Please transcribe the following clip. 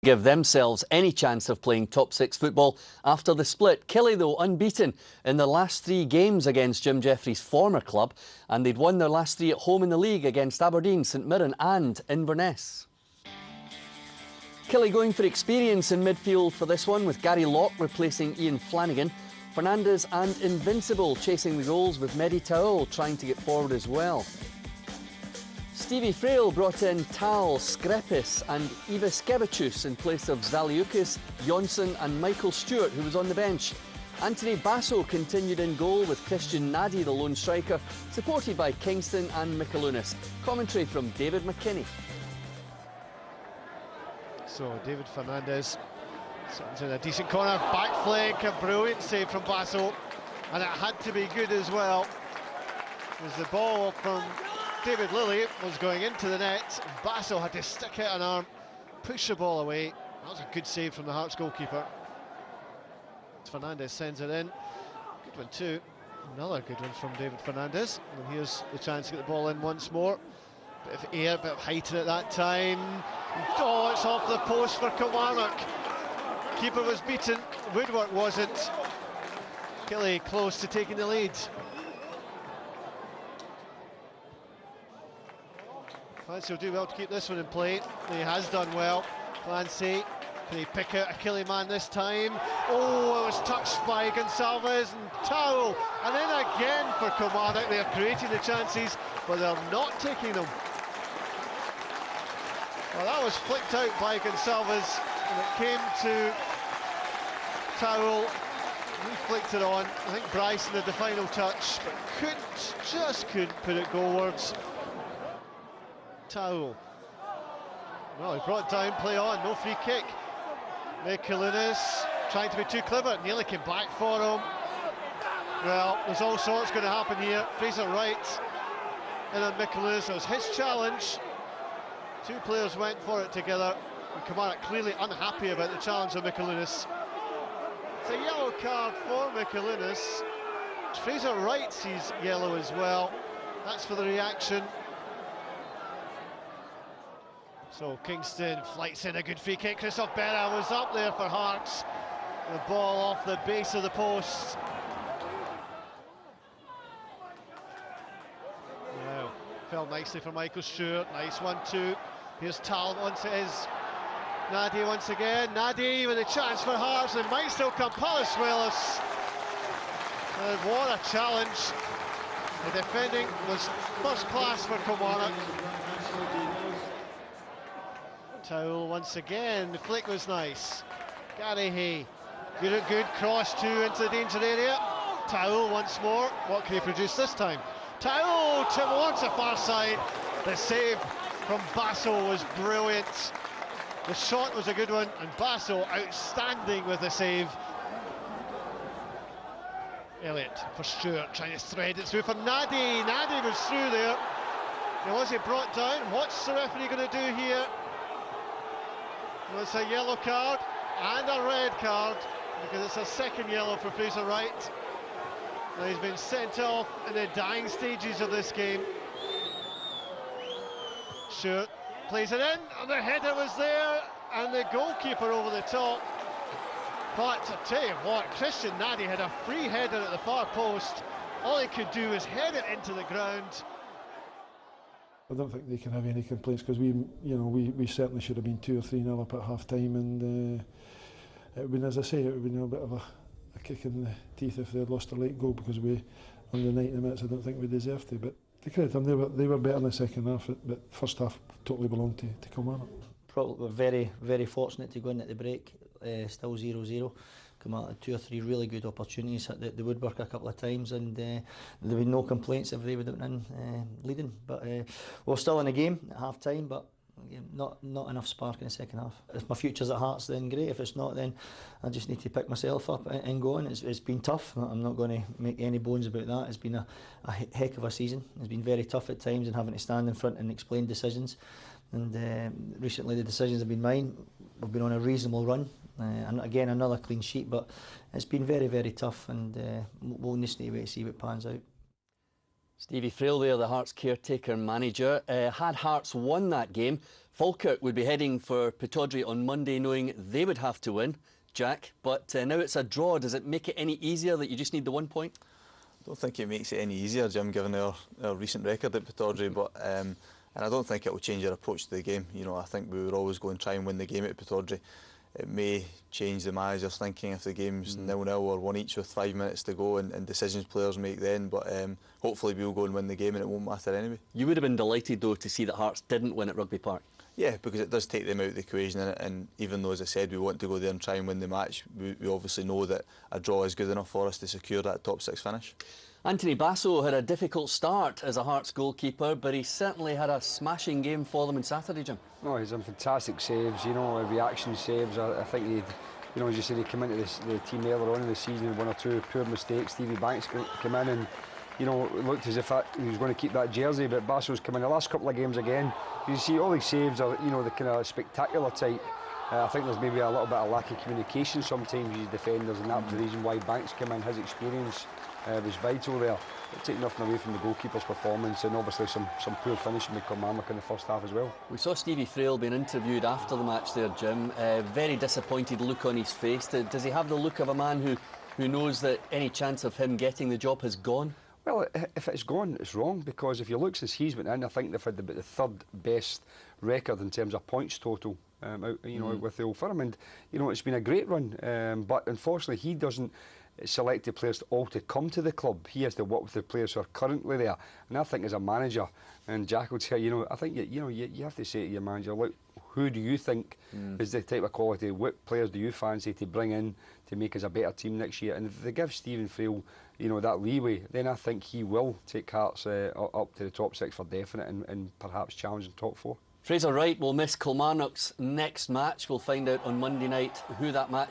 Give themselves any chance of playing top six football after the split. Killie, though, unbeaten in their last 3 games against Jim Jeffries' former club, and they'd won their last 3 at home in the league against Aberdeen, St Mirren and Inverness. Killie going for experience in midfield for this one, with Gary Locke replacing Ian Flanagan. Fernandez and Invincible chasing the goals, with Mehdi Taoul trying to get forward as well. Stevie Frail brought in Tal, Skrepis and Ivaskevicius in place of Zaliukas, Jonsson and Michael Stewart, who was on the bench. Anthony Basso continued in goal, with Christian Nadi, the lone striker, supported by Kingston and Mikalunas. Commentary from David McKinney. So David Fernandez sends in a decent corner, back flank, a brilliant save from Basso, and it had to be good as well. As the ball from David Lilly was going into the net, Basso had to stick out an arm, push the ball away. That was a good save from the Hearts goalkeeper. Fernandez sends it in. Good one too. Another good one from David Fernandez. And here's the chance to get the ball in once more. Bit of air, bit of height in it that time. Oh, it's off the post for Kilmarnock. Keeper was beaten, Woodward wasn't. Killie close to taking the lead. Clancy will do well to keep this one in play. He has done well. Clancy, can he pick out a Killie man this time? Oh, it was touched by Gonsalves and Taoul. And then again for Kilmarnock, they're creating the chances, but they're not taking them. Well, that was flicked out by Gonsalves, and it came to Taoul. He flicked it on. I think Bryson had the final touch, but just couldn't put it goalwards. Taoul. Well, he brought it down, play on, no free kick. Mikalunas trying to be too clever, nearly came back for him. Well, there's all sorts going to happen here. Fraser Wright and then Mikalunas. It was his challenge. 2 players went for it together, and Kilmarnock clearly unhappy about the challenge of Mikalunas. It's a yellow card for Mikalunas. Fraser Wright sees yellow as well. That's for the reaction. So Kingston flights in a good free kick. Christoph Berra was up there for Hearts. The ball off the base of the post. Now, fell nicely for Michael Stewart. Nice 1-2. Here's Tal once it is. Nadi once again. Nadi with a chance for Hearts, and might still come. Palace Willis. And what a challenge. The defending was first class for Kilmarnock. Taoul once again, the flick was nice. Gary Hay, good cross too into the danger area. Taoul once more, what can he produce this time? Taoul towards the far side. The save from Basso was brilliant. The shot was a good one, and Basso outstanding with the save. Elliott for Stewart, trying to thread it through for Nadi. Nadi was through there. Was he brought down? What's the referee going to do here? Well, it's a yellow card and a red card, because it's a second yellow for Fraser Wright. Now he's been sent off in the dying stages of this game. Stewart plays it in, and the header was there, and the goalkeeper over the top. But I tell you what, Christian Nadi had a free header at the far post. All he could do was head it into the ground. I don't think they can have any complaints, because we certainly should have been 2 or 3-0 up at half time, and it would been, as I say, it would have been a bit of a kick in the teeth if they had lost a late goal, because we, under 90 minutes, I don't think we deserved to. But to credit them, they were better in the second half, but first half totally belonged to Kilmarnock. Probably we're very, very fortunate to go in at the break, still 0-0. Come out of 2 or 3 really good opportunities, hit the woodwork a couple of times, and there would be no complaints if they would have been in leading. But we're still in the game at half time, but again, not enough spark in the second half. If my future's at Hearts, then great. If it's not, then I just need to pick myself up and go on. It's been tough. I'm not going to make any bones about that. It's been a heck of a season. It's been very tough at times, and having to stand in front and explain decisions. And recently the decisions have been mine. We've been on a reasonable run, and again another clean sheet, but it's been very, very tough, and we'll just need to wait to see what pans out. Stevie Frail there, the Hearts caretaker manager. Had Hearts won that game, Falkirk would be heading for Pittodrie on Monday knowing they would have to win, Jack. But now it's a draw. Does it make it any easier that you just need the 1 point? I don't think it makes it any easier, Jim, given our recent record at Pittodrie. But and I don't think it will change our approach to the game. You know, I think we were always going to try and win the game at Pittodrie. It may change the manager's thinking if the game's 0-0 or 1 each with 5 minutes to go and decisions players make then, but hopefully we'll go and win the game and it won't matter anyway. You would have been delighted though to see that Hearts didn't win at Rugby Park. Yeah, because it does take them out of the equation, and even though, as I said, we want to go there and try and win the match, we obviously know that a draw is good enough for us to secure that top 6 finish. Anthony Basso had a difficult start as a Hearts goalkeeper, but he certainly had a smashing game for them on Saturday, Jim. No, he's done fantastic saves, you know, reaction saves. I think he'd, you know, as you said, he came into the team earlier on in the season with 1 or 2 poor mistakes. Stevie Banks came in and, you know, it looked as if he was going to keep that jersey, but Basso's come in the last couple of games again. You see all these saves are, you know, the kind of spectacular type. I think there's maybe a little bit of lack of communication sometimes with defenders, and that was the reason why Banks came in. His experience was vital there. It took nothing away from the goalkeeper's performance, and obviously some poor finishing with Kilmarnock in the first half as well. We saw Stevie Frail being interviewed after the match there, Jim. Very disappointed look on his face. Does he have the look of a man who knows that any chance of him getting the job has gone? Well, if it's gone, it's wrong, because if you look since he's went in, I think they've had the 3rd best record in terms of points total out with the Old Firm, and you know it's been a great run, but unfortunately he doesn't select the players all to come to the club. He has to work with the players who are currently there, and I think as a manager, and Jack will tell you, I think you have to say to your manager, look, who do you think is the type of quality? What players do you fancy to bring in to make us a better team next year? And if they give Stephen Frail, that leeway, then I think he will take Hearts up to the top 6 for definite, and perhaps challenging top 4. Fraser Wright will miss Kilmarnock's next match. We'll find out on Monday night who that match